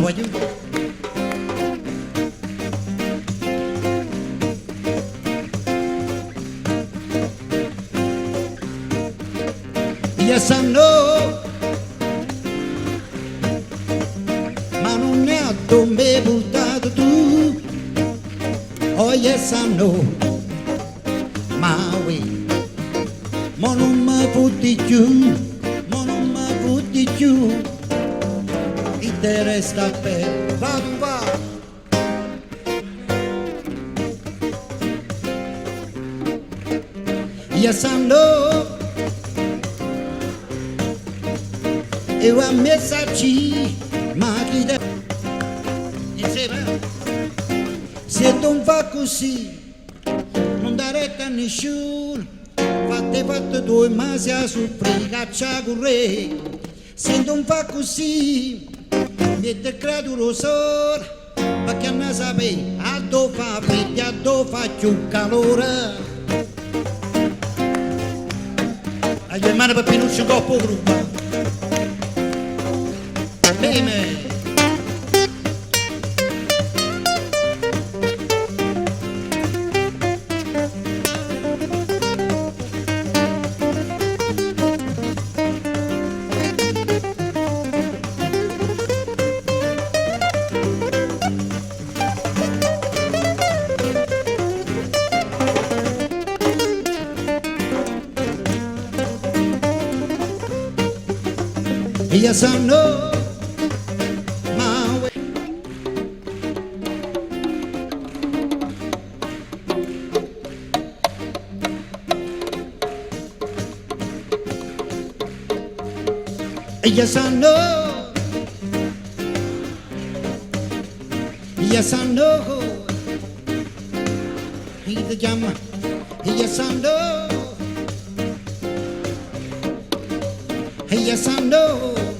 were you? Yes, I know, ma non ne ha dove buttato tu. Oh yes, I know, ma we, ma non mi butti giù, ma non mi butti giù. E te resta per va. Yes, I know. Eu a mensaggi, ma chi deve insieme? Se non fa così, non dà retta a nessuno. Fate due mesi a soffrire, caccia corre. Se non fa così, mette creatura sola, perché non sapere a dove fa freddo, a dove fa più calore. Agli mani per pinucci un coppo gruppo. Amen. Yes, I know. Yes, I know. Yes, I know. He's the jammer. Yes, I know. Yes, I know.